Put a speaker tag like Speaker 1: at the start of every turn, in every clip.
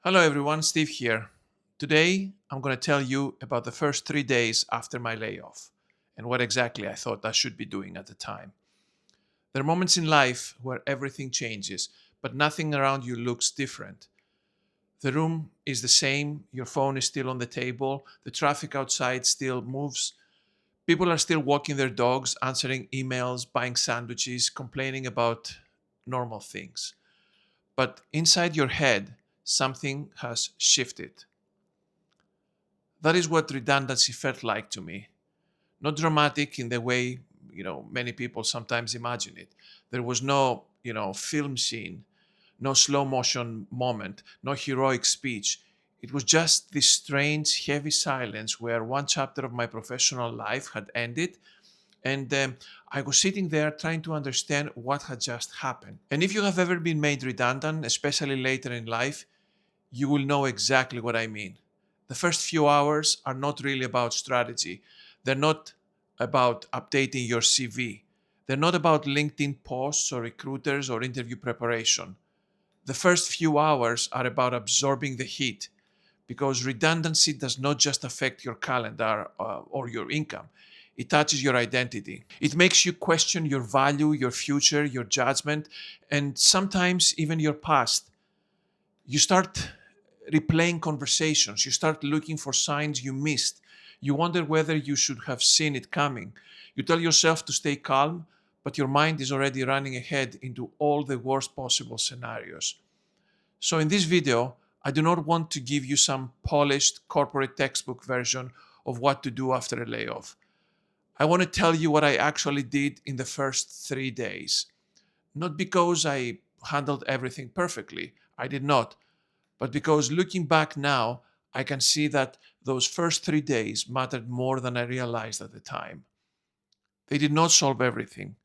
Speaker 1: Hello everyone, Steve here. Today I'm going to tell you about the first 3 days after my layoff and what exactly I thought I should be doing at the time. There are moments in life where everything changes, but nothing around you looks different. The room is the same, your phone is still on the table, the traffic outside still moves, people are still walking their dogs, answering emails, buying sandwiches, complaining about normal things. But inside your head, something has shifted. That is what redundancy felt like to me. Not dramatic in the way, many people sometimes imagine it. There was no, film scene, no slow motion moment, no heroic speech. It was just this strange, heavy silence where one chapter of my professional life had ended, and I was sitting there trying to understand what had just happened. And if you have ever been made redundant, especially later in life, you will know exactly what I mean. The first few hours are not really about strategy. They're not about updating your CV. They're not about LinkedIn posts or recruiters or interview preparation. The first few hours are about absorbing the heat because redundancy does not just affect your calendar or your income. It touches your identity. It makes you question your value, your future, your judgment, and sometimes even your past. You start replaying conversations. You start looking for signs you missed. You wonder whether you should have seen it coming. You tell yourself to stay calm, but your mind is already running ahead into all the worst possible scenarios. So, in this video, I do not want to give you some polished corporate textbook version of what to do after a layoff. I want to tell you what I actually did in the first 3 days. Not because I handled everything perfectly, I did not, but because looking back now, I can see that those first 3 days mattered more than I realized at the time. They did not solve everything,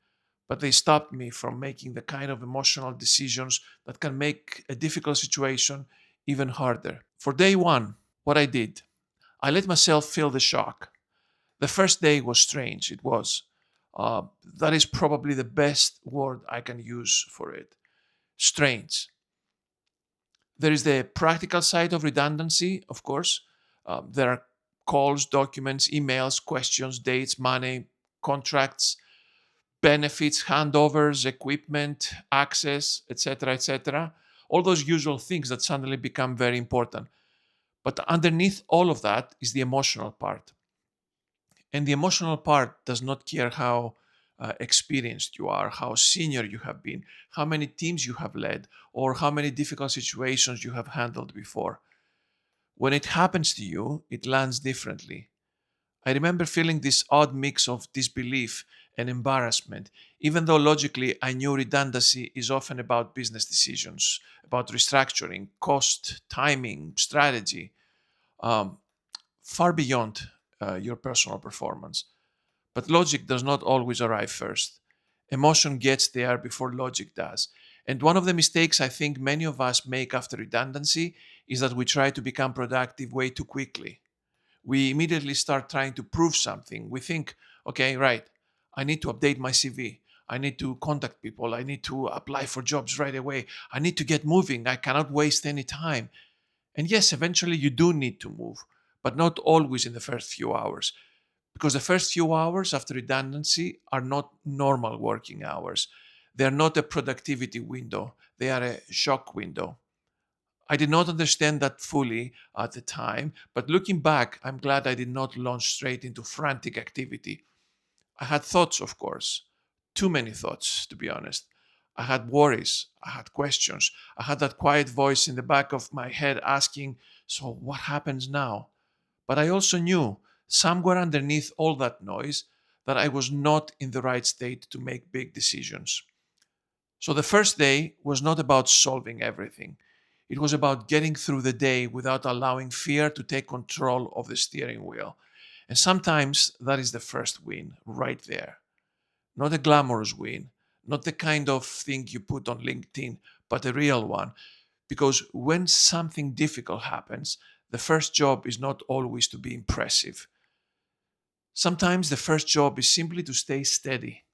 Speaker 1: but they stopped me from making the kind of emotional decisions that can make a difficult situation even harder. For day one, what I did, I let myself feel the shock. The first day was strange, it was. That is probably the best word I can use for it. Strange. There is the practical side of redundancy, of course. There are calls, documents, emails, questions, dates, money, contracts, benefits, handovers, equipment, access, etc., etc. All those usual things that suddenly become very important. But underneath all of that is the emotional part. And the emotional part does not care how experienced you are, how senior you have been, how many teams you have led, or how many difficult situations you have handled before. When it happens to you, it lands differently. I remember feeling this odd mix of disbelief and embarrassment, even though logically I knew redundancy is often about business decisions, about restructuring, cost, timing, strategy, um, far beyond your personal performance. But logic does not always arrive first. Emotion gets there before logic does. And one of the mistakes I think many of us make after redundancy is that we try to become productive way too quickly. We immediately start trying to prove something. We think, okay, right, I need to update my CV. I need to contact people. I need to apply for jobs right away. I need to get moving. I cannot waste any time. And yes, eventually you do need to move, but not always in the first few hours. Because the first few hours after redundancy are not normal working hours. They are not a productivity window, they are a shock window. I did not understand that fully at the time, but looking back, I'm glad I did not launch straight into frantic activity. I had thoughts, of course, too many thoughts, to be honest. I had worries, I had questions, I had that quiet voice in the back of my head asking, so what happens now? But I also knew, somewhere underneath all that noise, that I was not in the right state to make big decisions. So the first day was not about solving everything. It was about getting through the day without allowing fear to take control of the steering wheel. And sometimes that is the first win, right there. Not a glamorous win, not the kind of thing you put on LinkedIn, but a real one. Because when something difficult happens, the first job is not always to be impressive. Sometimes the first job is simply to stay steady.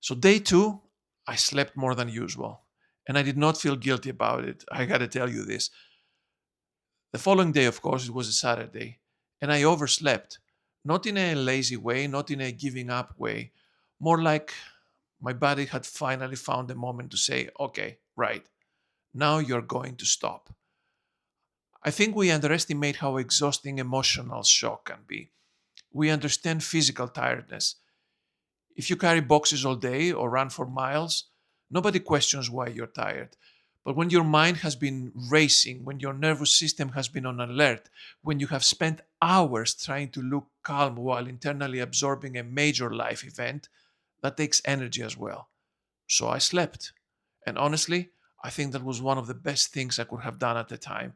Speaker 1: So, day two, I slept more than usual. And I did not feel guilty about it. I got to tell you this. The following day, of course, it was a Saturday, and I overslept. Not in a lazy way, not in a giving up way, more like my body had finally found a moment to say, okay, right, now you're going to stop. I think we underestimate how exhausting emotional shock can be. We understand physical tiredness. If you carry boxes all day or run for miles, nobody questions why you're tired. But when your mind has been racing, when your nervous system has been on alert, when you have spent hours trying to look calm while internally absorbing a major life event, that takes energy as well. So I slept. And honestly, I think that was one of the best things I could have done at the time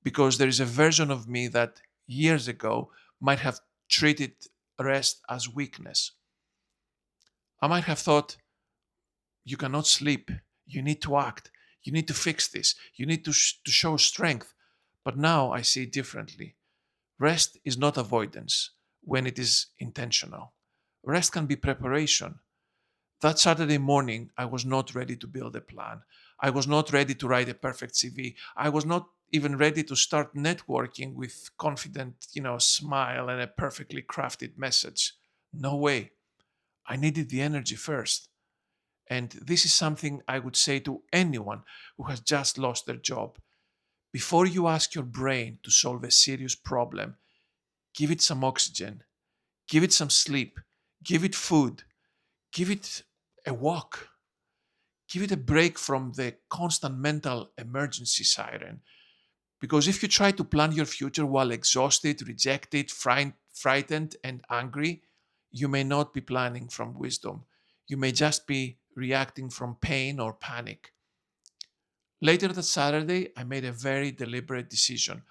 Speaker 1: because there is a version of me that years ago might have treated rest as weakness. I might have thought, you cannot sleep. You need to act. You need to fix this. You need to show strength. But now I see it differently. Rest is not avoidance when it is intentional. Rest can be preparation. That Saturday morning, I was not ready to build a plan. I was not ready to write a perfect CV. I was not even ready to start networking with confident, smile and a perfectly crafted message. No way. I needed the energy first. And this is something I would say to anyone who has just lost their job. Before you ask your brain to solve a serious problem, give it some oxygen, give it some sleep, give it food, give it a walk, give it a break from the constant mental emergency siren. Because if you try to plan your future while exhausted, rejected, frightened, and angry, you may not be planning from wisdom. You may just be reacting from pain or panic. Later that Saturday, I made a very deliberate decision.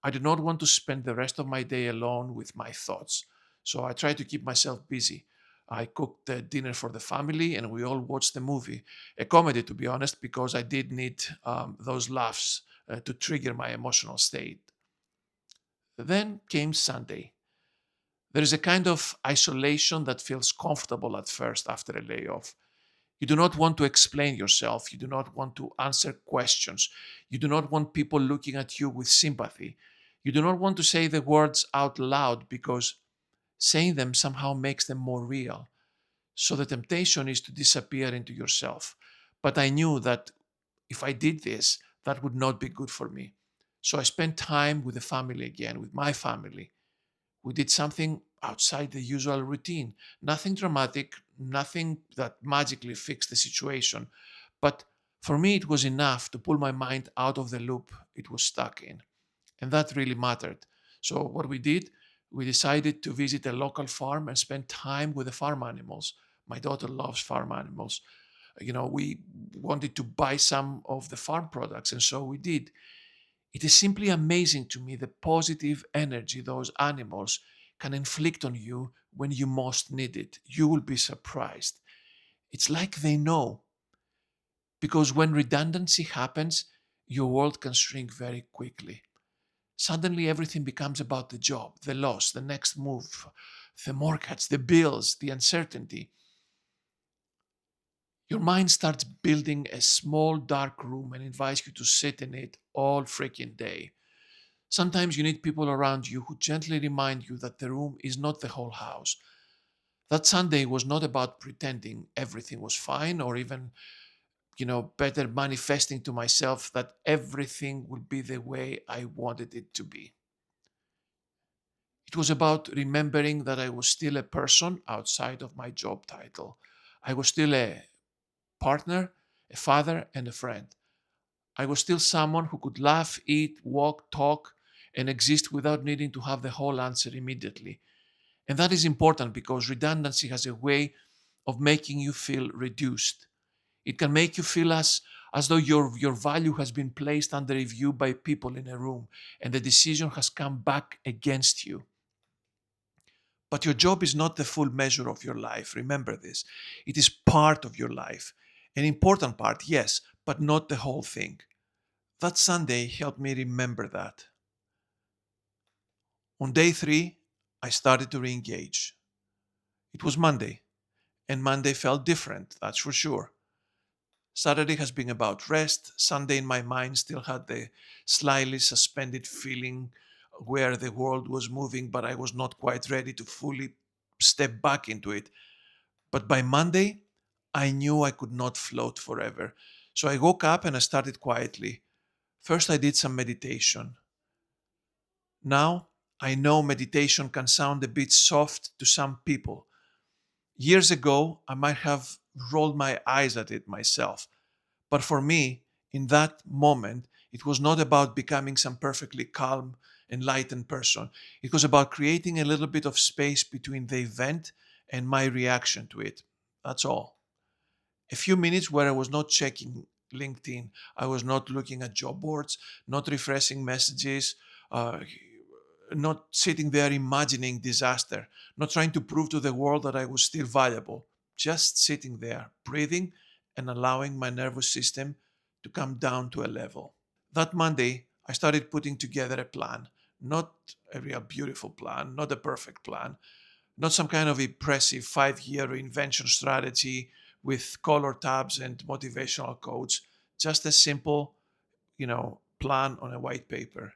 Speaker 1: I did not want to spend the rest of my day alone with my thoughts. So I tried to keep myself busy. I cooked dinner for the family and we all watched the movie. A comedy, to be honest, because I did need those laughs to trigger my emotional state. Then came Sunday. There is a kind of isolation that feels comfortable at first after a layoff. You do not want to explain yourself. You do not want to answer questions. You do not want people looking at you with sympathy. You do not want to say the words out loud because saying them somehow makes them more real. So the temptation is to disappear into yourself. But I knew that if I did this, that would not be good for me. So I spent time with the family again, with my family. We did something outside the usual routine. Nothing dramatic, nothing that magically fixed the situation. But for me, it was enough to pull my mind out of the loop it was stuck in. And that really mattered. So, what we did, we decided to visit a local farm and spend time with the farm animals. My daughter loves farm animals. We wanted to buy some of the farm products, and so we did. It is simply amazing to me the positive energy those animals can inflict on you when you most need it. You will be surprised. It's like they know, because when redundancy happens, your world can shrink very quickly. Suddenly, everything becomes about the job, the loss, the next move, the mortgage, the bills, the uncertainty. Your mind starts building a small dark room and invites you to sit in it all freaking day. Sometimes you need people around you who gently remind you that the room is not the whole house. That Sunday was not about pretending everything was fine or even, better manifesting to myself that everything would be the way I wanted it to be. It was about remembering that I was still a person outside of my job title. I was still a partner, a father, and a friend. I was still someone who could laugh, eat, walk, talk, and exist without needing to have the whole answer immediately. And that is important because redundancy has a way of making you feel reduced. It can make you feel as though your value has been placed under review by people in a room and the decision has come back against you. But your job is not the full measure of your life. Remember this. It is part of your life. An important part, yes, but not the whole thing. That Sunday helped me remember that. On day three, I started to re engage. It was Monday, and Monday felt different, that's for sure. Saturday has been about rest. Sunday in my mind still had the slightly suspended feeling where the world was moving, but I was not quite ready to fully step back into it. But by Monday, I knew I could not float forever. So I woke up and I started quietly. First, I did some meditation. Now, I know meditation can sound a bit soft to some people. Years ago, I might have rolled my eyes at it myself. But for me, in that moment, it was not about becoming some perfectly calm, enlightened person. It was about creating a little bit of space between the event and my reaction to it. That's all. A few minutes where I was not checking LinkedIn, I was not looking at job boards, not refreshing messages, uh, not sitting there imagining disaster, not trying to prove to the world that I was still valuable, just sitting there, breathing and allowing my nervous system to come down to a level. That Monday, I started putting together a plan, not a real beautiful plan, not a perfect plan, not some kind of impressive 5 year reinvention strategy with color tabs and motivational quotes, just a simple, plan on a white paper.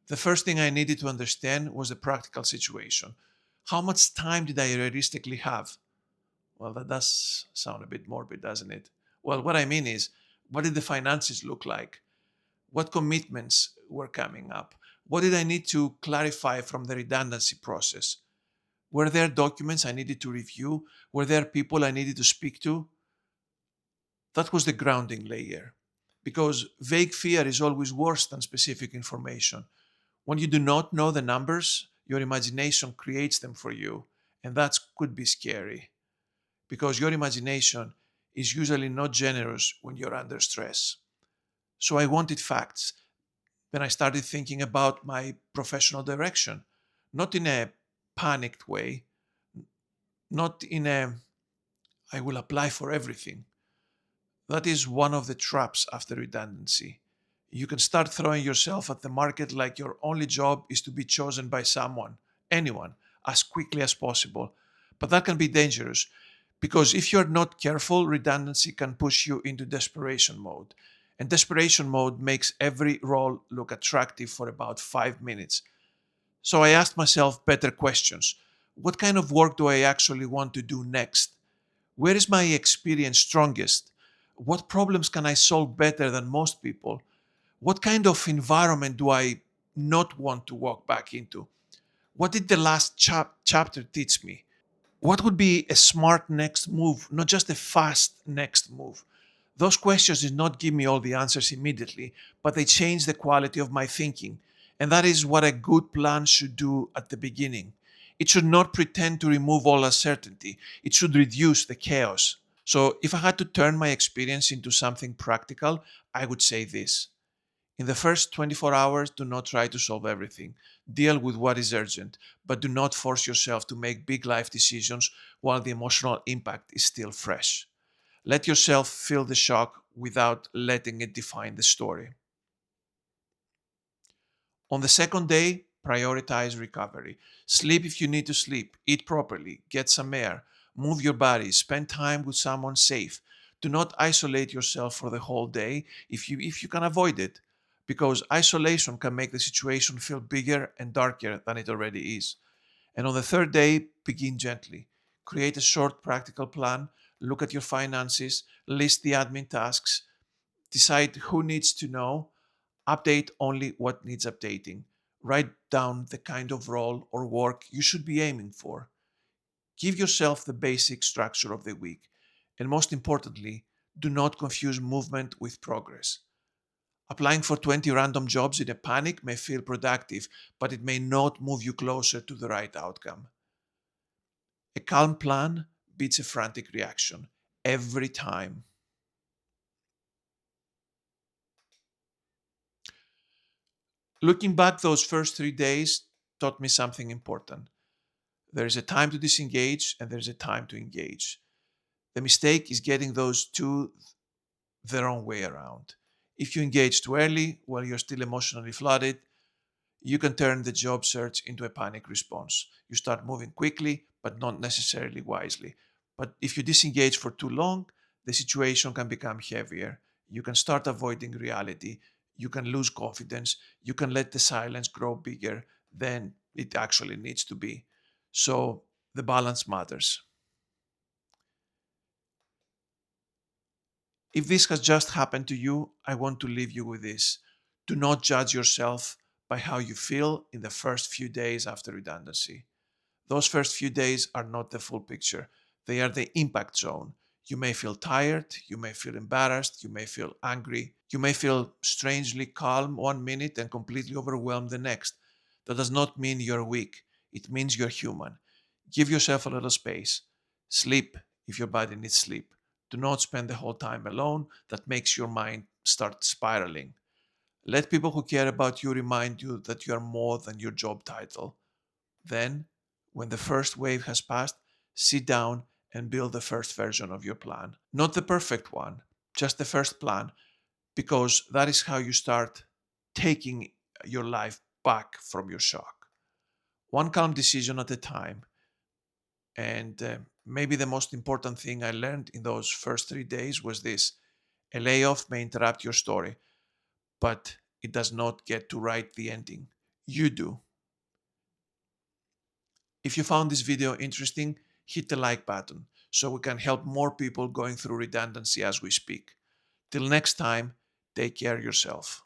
Speaker 1: The first thing I needed to understand was the practical situation. How much time did I realistically have? Well, that does sound a bit morbid, doesn't it? Well, what I mean is, what did the finances look like? What commitments were coming up? What did I need to clarify from the redundancy process? Were there documents I needed to review? Were there people I needed to speak to? That was the grounding layer. Because vague fear is always worse than specific information. When you do not know the numbers, your imagination creates them for you. And that could be scary because your imagination is usually not generous when you're under stress. So I wanted facts. Then I started thinking about my professional direction, not in a panicked way, not in a I will apply for everything. That is one of the traps after redundancy. You can start throwing yourself at the market like your only job is to be chosen by someone, anyone, as quickly as possible. But that can be dangerous because if you're not careful, redundancy can push you into desperation mode. And desperation mode makes every role look attractive for about 5 minutes. So I asked myself better questions. What kind of work do I actually want to do next? Where is my experience strongest? What problems can I solve better than most people? What kind of environment do I not want to walk back into? What did the last chapter teach me? What would be a smart next move, not just a fast next move? Those questions did not give me all the answers immediately, but they changed the quality of my thinking. And that is what a good plan should do at the beginning. It should not pretend to remove all uncertainty, it should reduce the chaos. So, if I had to turn my experience into something practical, I would say this. In the first 24 hours, do not try to solve everything. Deal with what is urgent, but do not force yourself to make big life decisions while the emotional impact is still fresh. Let yourself feel the shock without letting it define the story. On the second day, prioritize recovery. Sleep if you need to sleep, eat properly, get some air, move your body, spend time with someone safe. Do not isolate yourself for the whole day if you can avoid it, because isolation can make the situation feel bigger and darker than it already is. And on the third day, begin gently. Create a short practical plan, look at your finances, list the admin tasks, decide who needs to know, update only what needs updating. Write down the kind of role or work you should be aiming for. Give yourself the basic structure of the week. And most importantly, do not confuse movement with progress. Applying for 20 random jobs in a panic may feel productive, but it may not move you closer to the right outcome. A calm plan beats a frantic reaction every time. Looking back, those first 3 days taught me something important. There is a time to disengage and there's a time to engage. The mistake is getting those two the wrong way around. If you engage too early while you're still emotionally flooded, you can turn the job search into a panic response. You start moving quickly, but not necessarily wisely. But if you disengage for too long, the situation can become heavier. You can start avoiding reality. You can lose confidence. You can let the silence grow bigger than it actually needs to be. So the balance matters. If this has just happened to you, I want to leave you with this. Do not judge yourself by how you feel in the first few days after redundancy. Those first few days are not the full picture. They are the impact zone. You may feel tired, you may feel embarrassed, you may feel angry, you may feel strangely calm one minute and completely overwhelmed the next. That does not mean you're weak, it means you're human. Give yourself a little space. Sleep if your body needs sleep. Do not spend the whole time alone. That makes your mind start spiraling. Let people who care about you remind you that you are more than your job title. Then, when the first wave has passed, sit down and build the first version of your plan. Not the perfect one, just the first plan, because that is how you start taking your life back from your shock. One calm decision at a time. And maybe the most important thing I learned in those first 3 days was this: a layoff may interrupt your story, but it does not get to write the ending. You do. If you found this video interesting, hit the like button so we can help more people going through redundancy as we speak. Till next time, take care of yourself.